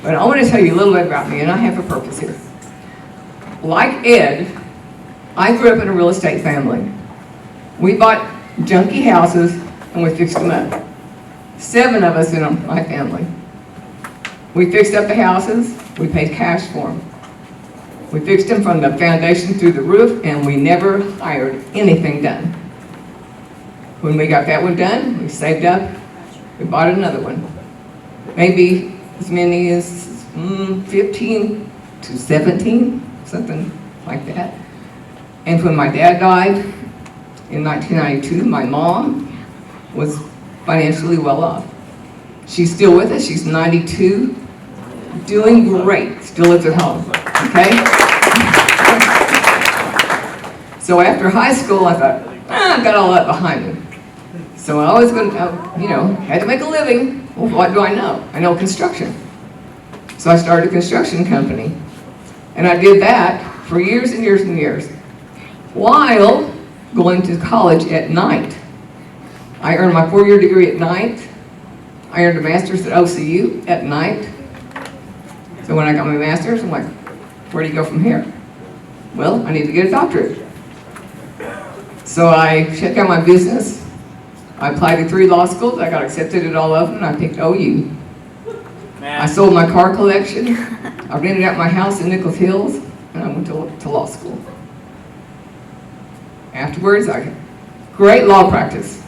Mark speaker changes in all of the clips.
Speaker 1: But I want to tell you a little bit about me, and I have a purpose here. Like Ed, I grew up in a real estate family. We bought junky houses and we fixed them up. 7 of us in my family. We fixed up the houses, we paid cash for them. We fixed them from the foundation through the roof, and we never hired anything done. When we got that one done, we saved up, we bought another one. Maybe as many as 15 to 17, something like that. And when my dad died in 1992, my mom was financially well off. She's still with us, she's 92, doing great, still lives at home, okay? So after high school, I thought, I got all that behind me. So I was going to, had to make a living. Well, what do I know? I know construction. So I started a construction company. And I did that for years and years and years, while going to college at night. I earned my 4-year degree at night. I earned a master's at OCU at night. So when I got my master's, I'm like, where do you go from here? Well, I need to get a doctorate. So I shut down my business. I applied to 3 law schools. I got accepted at all of them, and I picked OU. I sold my car collection. I rented out my house in Nichols Hills, and I went to law school. Afterwards, I got great law practice.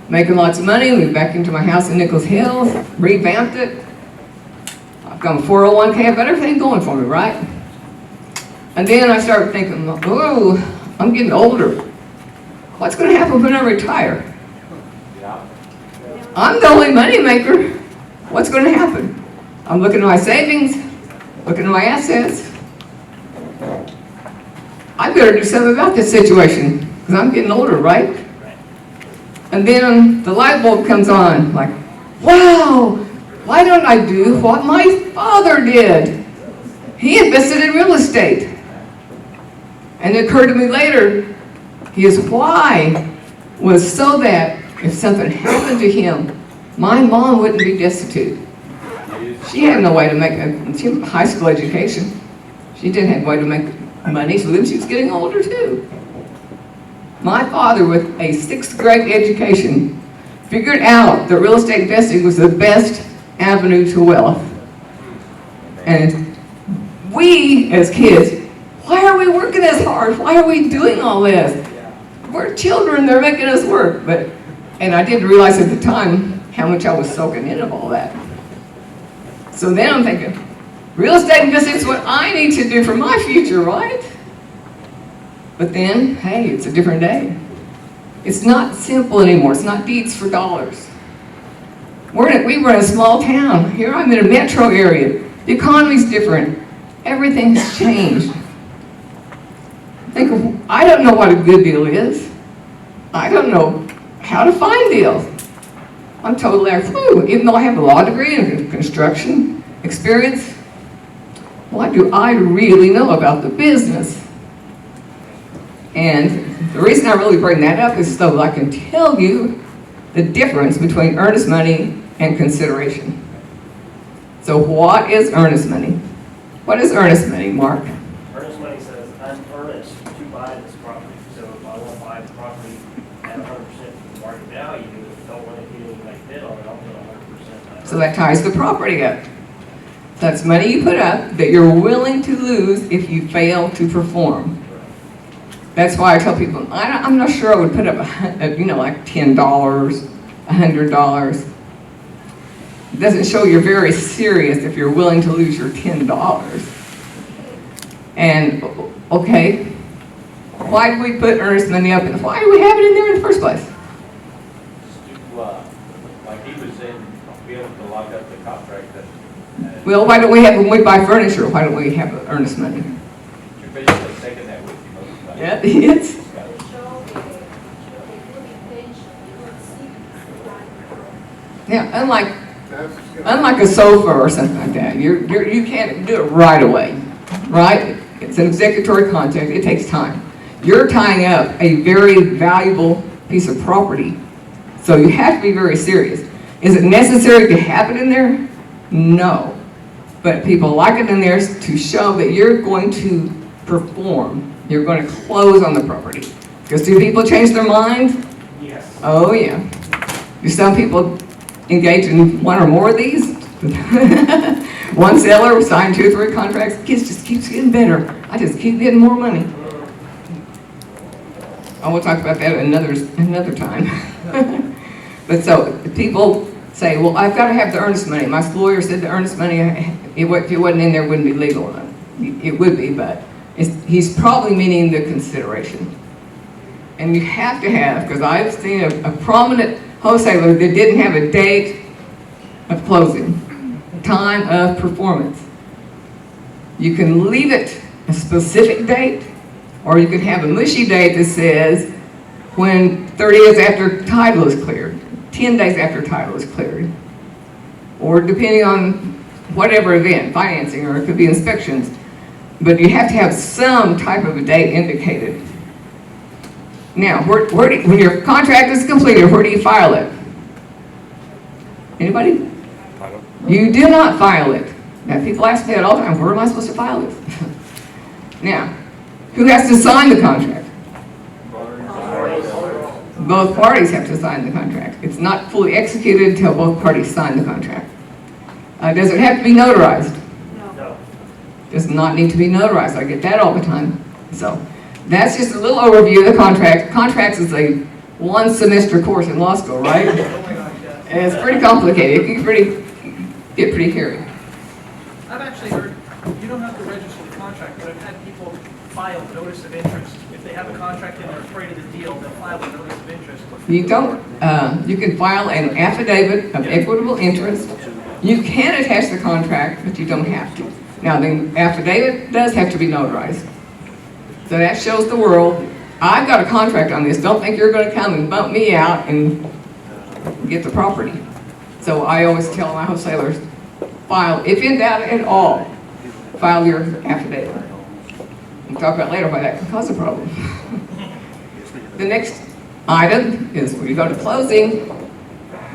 Speaker 1: Making lots of money, moved back into my house in Nichols Hills, revamped it. I've got a 401k, I've got everything going for me, right? And then I started thinking, oh, I'm getting older. What's going to happen when I retire? I'm the only money maker. What's going to happen? I'm looking at my savings, looking at my assets. I better do something about this situation, because I'm getting older, right? And then the light bulb comes on, like, wow, why don't I do what my father did? He invested in real estate. And it occurred to me later, his why was so that if something happened to him, my mom wouldn't be destitute. She had no way to make a high school education. She didn't have a way to make money to live. She was getting older too. My father, with a 6th grade education, figured out that real estate investing was the best avenue to wealth. And we, as kids, why are we working as hard? Why are we doing all this? We're children, they're making us work. And I didn't realize at the time how much I was soaking in of all that. So then I'm thinking, real estate investing is what I need to do for my future, right? But then, hey, it's a different day. It's not simple anymore. It's not deeds for dollars. We were in a small town. Here I'm in a metro area. The economy's different. Everything has changed. I don't know what a good deal is. I don't know how to find deals. I'm totally like, even though I have a law degree and construction experience, what do I really know about the business? And the reason I really bring that up is so I can tell you the difference between earnest money and consideration. So what is earnest money? What is earnest money, Mark?
Speaker 2: Earnest money says, I'm earnest to buy this property. So if I want to buy the property at 100% of the market value, if I don't want to do anything bid on it, I'll put 100%.
Speaker 1: So that ties the property up. That's money you put up that you're willing to lose if you fail to perform. That's why I tell people, I'm not sure I would put up, like $10, $100. It doesn't show you're very serious if you're willing to lose your $10. And, okay, why do we put earnest money up? And why do we have it in there in the first place?
Speaker 3: Like he was saying, be able to lock up the contract.
Speaker 1: Well, why don't we have, when we buy furniture, why don't we have earnest money?
Speaker 3: You're basically taking that with you most of the time.
Speaker 1: Yeah, it is. Yeah, unlike a sofa or something like that, you can't do it right away, right? It's an executory contract, it takes time. You're tying up a very valuable piece of property, so you have to be very serious. Is it necessary to have it in there? No. but people like it in there to show that you're going to perform. You're going to close on the property. Because do people change their mind?
Speaker 2: Yes.
Speaker 1: Oh, yeah. Do some people engage in one or more of these? One seller signed 2 or 3 contracts, it just keeps getting better. I just keep getting more money. I will talk about that another time. But so people say, well, I've got to have the earnest money. My lawyer said the earnest money, if it wasn't in there, it wouldn't be legal. It would be, but he's probably meaning the consideration. And you have to have, because I've seen a prominent wholesaler that didn't have a date of closing, time of performance. You can leave it a specific date, or you could have a mushy date that says when 30 days after title is cleared, 10 days after title is cleared, or depending on whatever event, financing, or it could be inspections. But you have to have some type of a date indicated. Now, when your contract is completed, where do you file it? Anybody? You do not file it. Now, people ask me that all the time, where am I supposed to file it? Now, who has to sign the contract? Both parties have to sign the contract. It's not fully executed until both parties sign the contract. Does it have to be notarized?
Speaker 2: No.
Speaker 1: Does not need to be notarized. I get that all the time. So that's just a little overview of the contract. Contracts is a 1-semester course in law school, right? And it's pretty complicated. It can get pretty hairy.
Speaker 4: I've actually heard you don't have to register the contract, but I've had people file notice of interest. If they have a contract and they're afraid of the deal, they'll file a notice of interest.
Speaker 1: You don't, you can file an affidavit of equitable interest. You can attach the contract, but you don't have to. Now, the affidavit does have to be notarized. So that shows the world, I've got a contract on this. Don't think you're going to come and bump me out and get the property. So I always tell my wholesalers, file, if in doubt at all, file your affidavit. We'll talk about later why that can cause a problem. The next item is when you go to closing,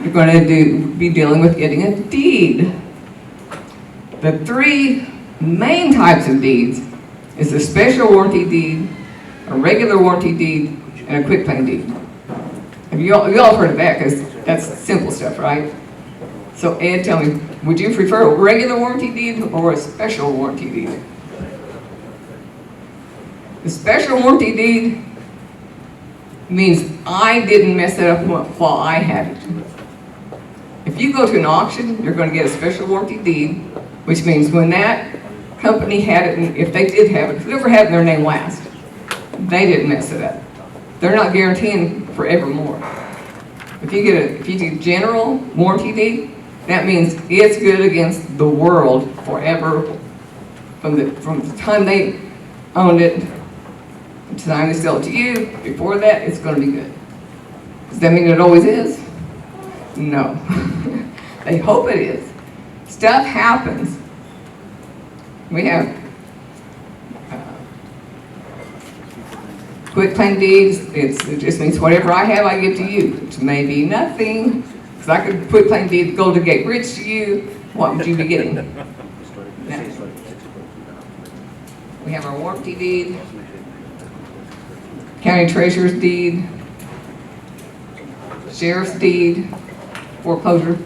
Speaker 1: you're going to be dealing with getting a deed. The 3 main types of deeds is a special warranty deed, a regular warranty deed, and a quitclaim deed. You all have heard of that because that's simple stuff, right? So Ed, tell me, would you prefer a regular warranty deed or a special warranty deed? The special warranty deed means I didn't mess it up while I had it. If you go to an auction, you're going to get a special warranty deed, which means when that company had it, and if they did have it, whoever had their name last, they didn't mess it up. They're not guaranteeing forevermore. If you get a general warranty deed, that means it's good against the world forever, from the time they owned it to the time they sell it to you. Before that, it's going to be good. Does that mean it always is? No. They hope it is. Stuff happens. We have quitclaim deeds. It just means whatever I have, I give to you. Which may be nothing, because I could quitclaim deed Golden Gate Bridge to you. What would you be getting? Now, we have our warranty deed, county treasurer's deed, sheriff's deed, foreclosure.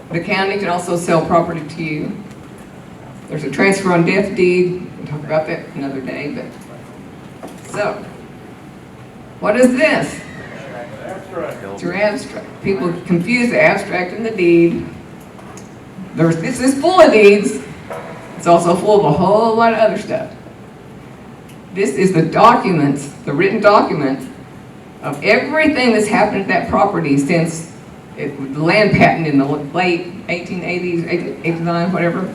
Speaker 1: The county can also sell property to you. There's a transfer on death deed. We'll talk about that another day. But so, what is this? It's your abstract. People confuse the abstract and the deed. This is full of deeds. It's also full of a whole lot of other stuff. This is the documents, the written documents of everything that's happened to that property since the land patent in the late 1880s, 89, whatever.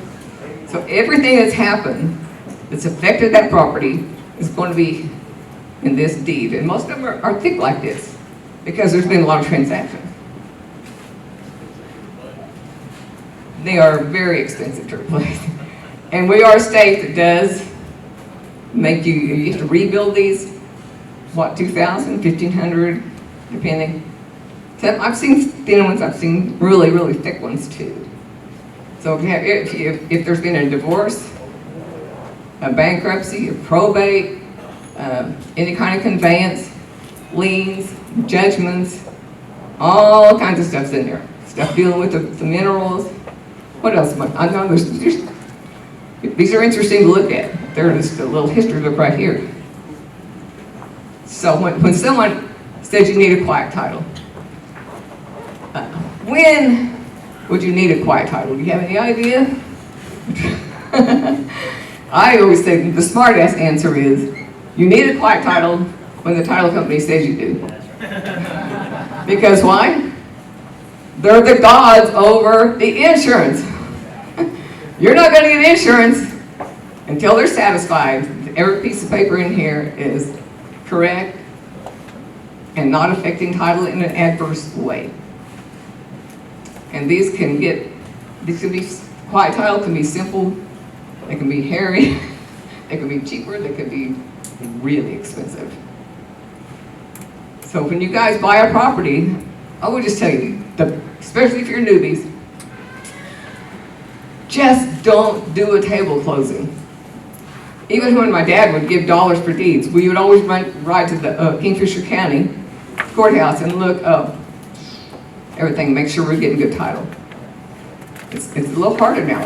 Speaker 1: So everything that's happened that's affected that property is going to be in this deed. And most of them are thick like this because there's been a lot of transactions. They are very expensive to replace. And we are a state that does make you have to rebuild these, what, 2,000, 1,500, depending. So I've seen thin ones, I've seen really, really thick ones too. So if there's been a divorce, a bankruptcy, a probate, any kind of conveyance, liens, judgments, all kinds of stuff's in there. Stuff dealing with the minerals. What else? I know these are interesting to look at. There's a little history book right here. So when someone says you need a quiet title, when would you need a quiet title? Do you have any idea? I always say the smart-ass answer is, you need a quiet title when the title company says you do. Because why? They're the gods over the insurance. You're not going to get insurance until they're satisfied that every piece of paper in here is correct and not affecting title in an adverse way. And these can be, quiet title can be simple, they can be hairy, they can be cheaper, they can be really expensive. So when you guys buy a property, I would just tell you, especially if you're newbies, just don't do a table closing. Even when my dad would give dollars for deeds, we would always ride to the Kingfisher County courthouse and look up everything, make sure we're getting good title. It's a little harder now.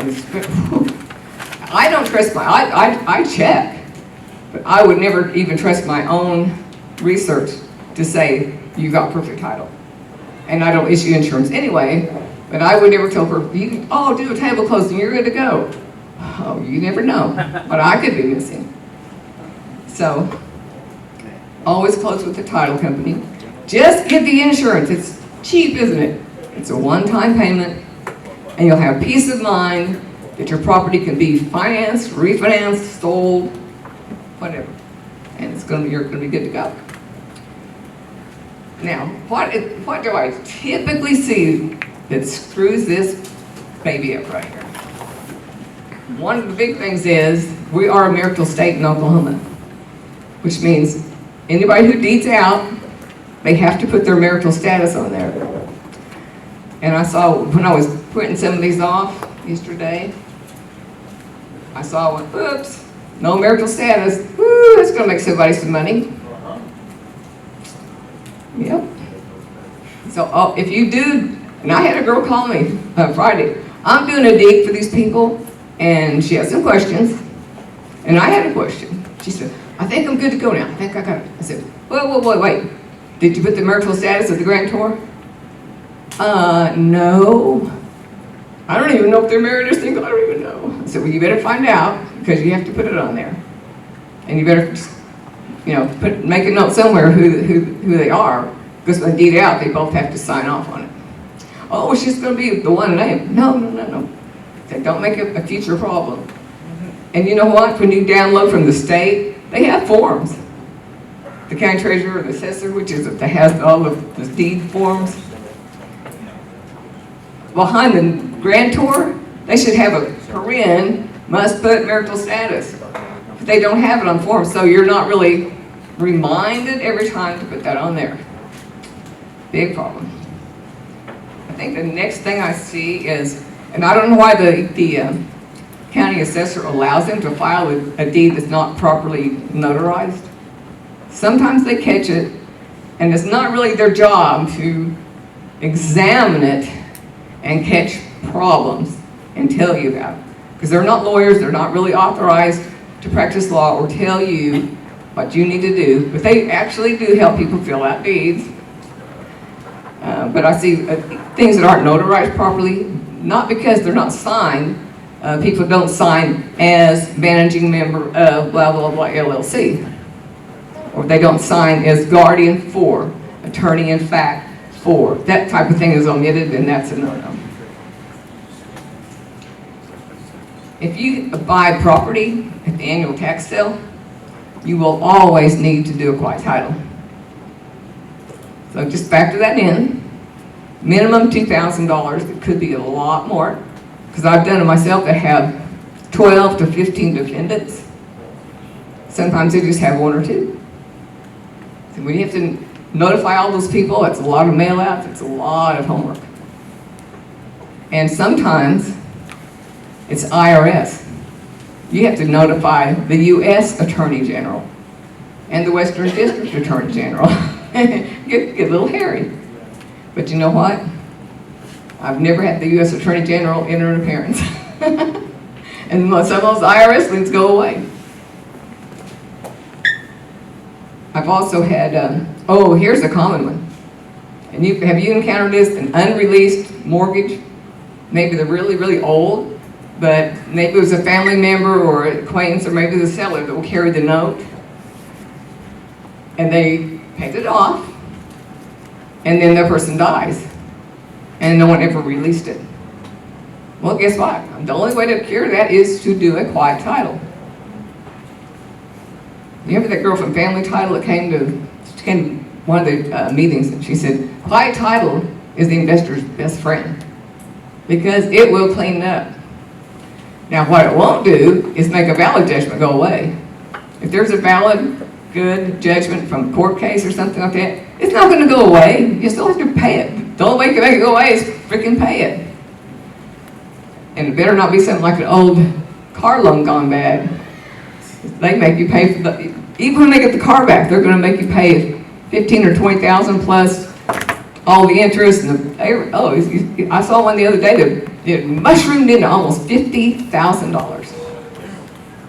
Speaker 1: I don't trust I check, but I would never even trust my own research to say you got perfect title. And I don't issue insurance anyway, but I would never tell her, do a table closing, you're good to go. Oh, you never know what I could be missing. So, always close with the title company. Just get the insurance. It's cheap, isn't it? It's a one-time payment, and you'll have peace of mind that your property can be financed, refinanced, sold, whatever. And you're going to be good to go. Now, what do I typically see that screws this baby up right here? One of the big things is we are a marital state in Oklahoma, which means anybody who deeds out, they have to put their marital status on there. And I saw, when I was printing some of these off yesterday, I saw one, oops, no marital status. Woo, that's going to make somebody some money. Yep. So if you do, and I had a girl call me Friday, I'm doing a deed for these people, and she had some questions, and I had a question. She said, I think I'm good to go now. I think I got it. I said, wait. Did you put the marital status of the grantor? No. I don't even know if they're married or single. I don't even know. I said, well, you better find out, because you have to put it on there. And you better, make a note somewhere who they are, because when they deed out, they both have to sign off on it. Oh, she's going to be the one name. No. They don't make it a future problem. And you know what? When you download from the state, they have forms. The county treasurer, the assessor, that has all of the deed forms. Behind the grantor, they should have a paren, must put marital status. But they don't have it on forms, so you're not really reminded every time to put that on there. Big problem. I think the next thing I see is, and I don't know why the county assessor allows them to file a deed that's not properly notarized. Sometimes they catch it, and it's not really their job to examine it and catch problems and tell you about it. Because they're not lawyers, they're not really authorized to practice law or tell you what you need to do, but they actually do help people fill out deeds. But I see things that aren't notarized properly, not because they're not signed. People don't sign as managing member of blah, blah, blah, LLC. Or they don't sign as guardian for, attorney in fact for. That type of thing is omitted, and that's a no-no. If you buy property at the annual tax sale, you will always need to do a quiet title. So just factor that in. Minimum $2,000. It could be a lot more, because I've done it myself. They have 12 to 15 defendants. Sometimes they just have one or two. So when you have to notify all those people, it's a lot of mail outs, it's a lot of homework. And sometimes It's IRS. You have to notify the U.S. Attorney General and the Western District Attorney General. get a little hairy. But you know what? I've never had the U.S. Attorney General enter an appearance. And some of those IRS liens go away. I've also had, here's a common one. And have you encountered this? An unreleased mortgage? Maybe they're really, really old, but maybe it was a family member or acquaintance, or maybe the seller that will carry the note. And they paid it off, and then the person dies, and no one ever released it. Well, guess what? The only way to cure that is to do a quiet title. You remember that girl from Family Title that came to one of the meetings, and she said, quiet title is the investor's best friend because it will clean it up. Now, what it won't do is make a valid judgment go away. If there's a valid, good judgment from a court case or something like that, it's not going to go away. You still have to pay it. The only way you can make it go away is freaking pay it. And it better not be something like an old car loan gone bad. They make you pay for even when they get the car back, they're going to make you pay $15,000 or $20,000 plus all the interest and I saw one the other day that it mushroomed into almost $50,000.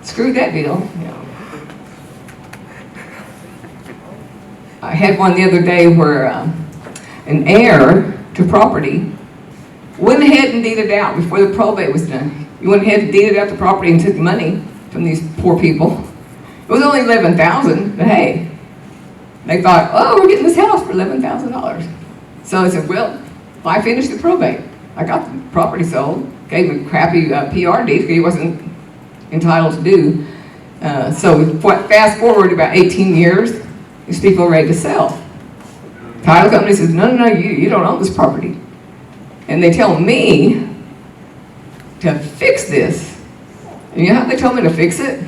Speaker 1: Screw that deal. Yeah. I had one the other day where an heir to property went ahead and deeded out before the probate was done. He went ahead and deeded out the property and took money from these poor people. It was only $11,000, but hey, they thought, oh, we're getting this house for $11,000. So I said, well, I finished the probate. I got the property sold, gave him a crappy PR deed because he wasn't entitled to do. So fast forward about 18 years, these people are ready to sell. Title company says, no, you don't own this property. And they tell me to fix this. And you know how they told me to fix it?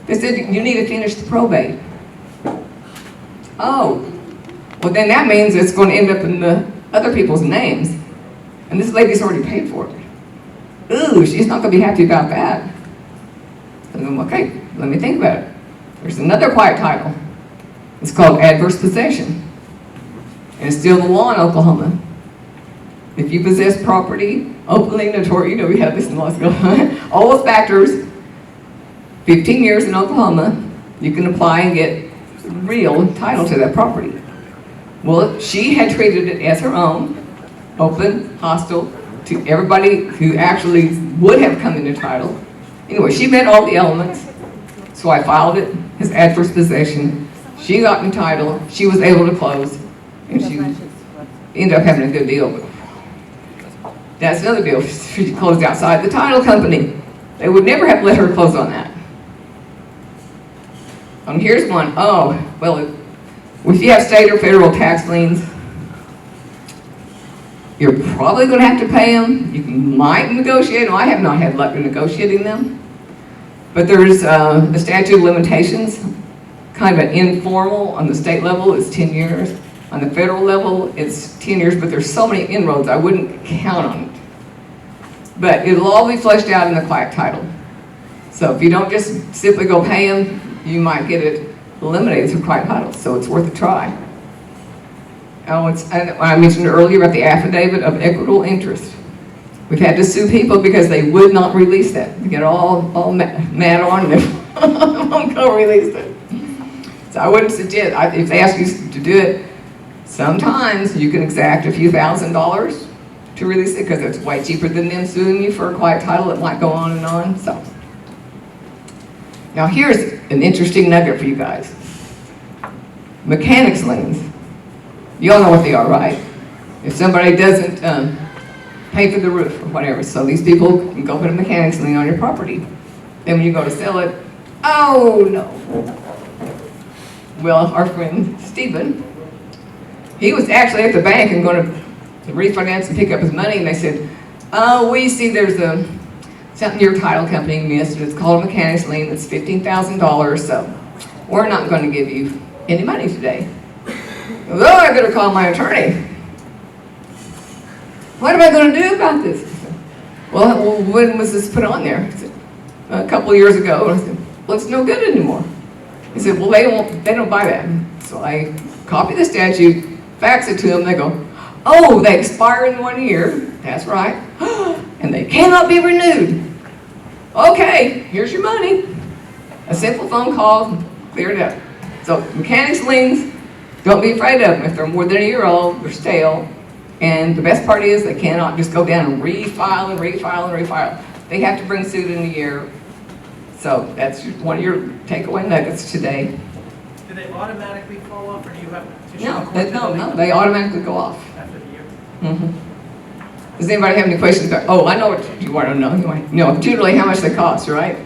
Speaker 1: They said, you need to finish the probate. Oh, well then that means it's going to end up in the other people's names. And this lady's already paid for it. Ooh, she's not going to be happy about that. And I'm okay, let me think about it. There's another quiet title. It's called adverse possession. And it's still the law in Oklahoma. If you possess property, openly notorious, we have this in law school, all those factors, 15 years in Oklahoma, you can apply and get real title to that property. Well, she had treated it as her own, open, hostile, to everybody who actually would have come into title. Anyway, she met all the elements, so I filed it as adverse possession. She got in title, she was able to close, and she ended up having a good deal. But that's another deal. She closed outside the title company. They would never have let her close on that. Here's one. Oh, well, if you have state or federal tax liens, you're probably going to have to pay them. You might negotiate them. I have not had luck in negotiating them. But there's a statute of limitations, kind of an informal. On the state level, it's 10 years. On the federal level, it's 10 years, but there's so many inroads, I wouldn't count on it. But it'll all be fleshed out in the quiet title. So if you don't just simply go pay them, you might get it eliminated through quiet title. So it's worth a try. I mentioned earlier about the affidavit of equitable interest. We've had to sue people because they would not release that. They get all mad on them. Won't go release it. So I wouldn't suggest, if they ask you to do it, sometimes you can exact a few $1,000s to release it because it's way cheaper than them suing you for a quiet title. It might go on and on. So now here's an interesting nugget for you guys. Mechanics liens. You all know what they are, right? If somebody doesn't pay for the roof or whatever, so these people can go put a mechanics lien on your property. Then when you go to sell it, oh no. Well, our friend Stephen, he was actually at the bank and going to refinance and pick up his money, and they said, oh, we see there's something your title company missed, it's called a mechanics lien, it's $15,000, so we're not going to give you any money today. Oh, I better call my attorney. What am I going to do about this? Well, when was this put on there? I said, a couple of years ago. I said, well, it's no good anymore. He said, well, they don't buy that. So I copy the statute, fax it to them, they go, oh, they expire in 1 year. That's right. And they cannot be renewed. Okay, here's your money. A simple phone call, clear it up. So mechanics liens, don't be afraid of them. If they're more than a year old, they're stale. And the best part is they cannot just go down and refile and refile and refile. They have to bring suit in a year. So that's just one of your takeaway nuggets today.
Speaker 4: Do they automatically fall off, or do you have to petition the court?
Speaker 1: No, they automatically go off.
Speaker 4: After the year?
Speaker 1: Mm-hmm. Does anybody have any questions about, oh, I know what you want to know. You want to know generally how much they cost, right?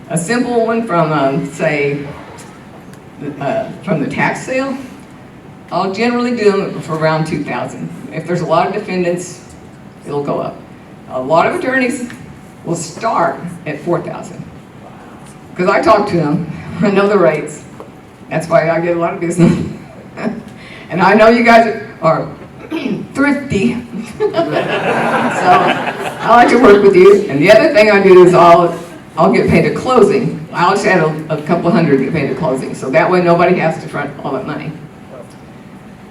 Speaker 1: A simple one from, say, from the tax sale, I'll generally do them for around $2,000. If there's a lot of defendants, it'll go up. A lot of attorneys will start at $4,000. Because I talk to them, I know the rates. That's why I get a lot of business. And I know you guys are thrifty. So I like to work with you. And the other thing I do is I'll get paid at closing. I'll just add a couple hundred to get paid at closing. So that way nobody has to front all that money.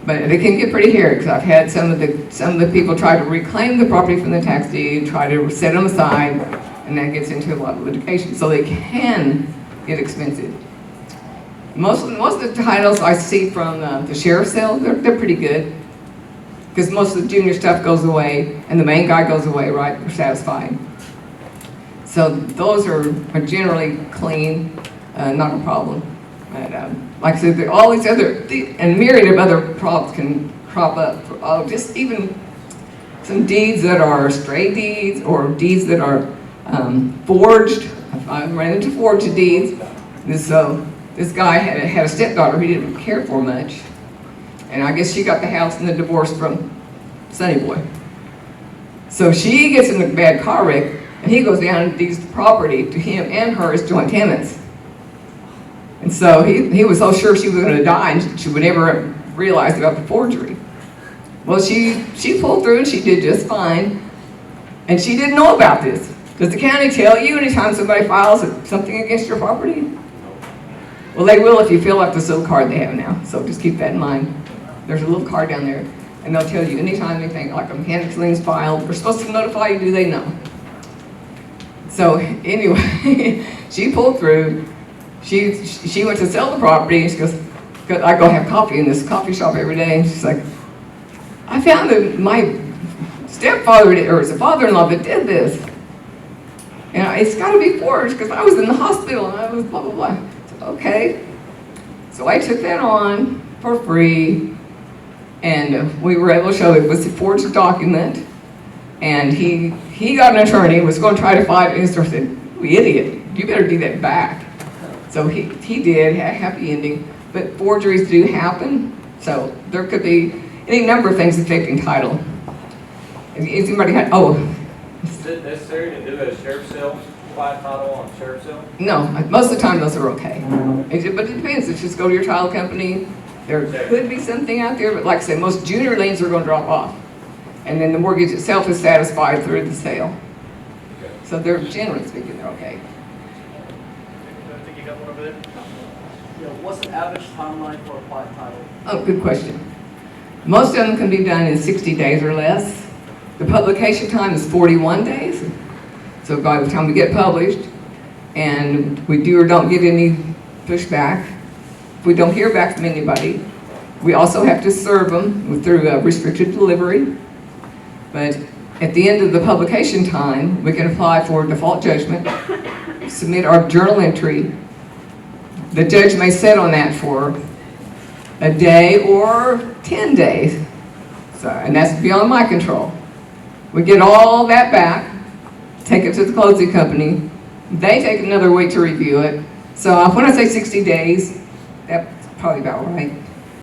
Speaker 1: But it can get pretty hairy because I've had some of the people try to reclaim the property from the tax deed, try to set them aside, and that gets into a lot of litigation. So they can get expensive. Most of the titles I see from the sheriff's sale, they're pretty good. Because most of the junior stuff goes away, and the main guy goes away, right? They're satisfied. So those are generally clean, not a problem. But like I said, all these other, and myriad of other problems can crop up. Just even some deeds that are stray deeds, or deeds that are forged. I've run into forged deeds. This guy had a stepdaughter he didn't care for much. And I guess she got the house and the divorce from Sonny Boy. So she gets in a bad car wreck, and he goes down and deeds the property to him and her as joint tenants. And so he was so sure she was going to die, and she would never realize about the forgery. Well, she pulled through, and she did just fine. And she didn't know about this. Does the county tell you anytime somebody files something against your property? Well, they will if you fill out this little card they have now. So just keep that in mind. There's a little card down there, and they'll tell you anytime anything like a mechanics lien's filed. They're supposed to notify you. Do they know? So anyway, she pulled through. She went to sell the property, and she goes, I go have coffee in this coffee shop every day, and she's like, I found that my stepfather or it's a father-in-law that did this. And it's got to be forged because I was in the hospital and I was blah, blah, blah. I said, okay. So I took that on for free, and we were able to show it was a forged document. And he got an attorney, was going to try to fight it, and he said, you idiot, you better do that back. So he did, had a happy ending. But forgeries do happen, so there could be any number of things affecting title. If anybody had,
Speaker 3: Is it necessary to do a sheriff's sale, quiet title on sheriff's sale?
Speaker 1: no, most of the time those are okay. But it depends, if you just go to your title company, there could be something out there, but like I said, most junior liens are going to drop off. And then the mortgage itself is satisfied through the sale. So they're, generally speaking, they're okay.
Speaker 4: I think you got one over there.
Speaker 5: Yeah, what's the average timeline for a quiet title?
Speaker 1: Oh, good question. Most of them can be done in 60 days or less. The publication time is 41 days. So by the time we get published, and we do or don't get any pushback, if we don't hear back from anybody, we also have to serve them through restricted delivery. But at the end of the publication time, we can apply for default judgment, submit our journal entry. The judge may sit on that for a day or 10 days. So, and that's beyond my control. We get all that back, take it to the closing company. They take another week to review it. So when I say 60 days, that's probably about right.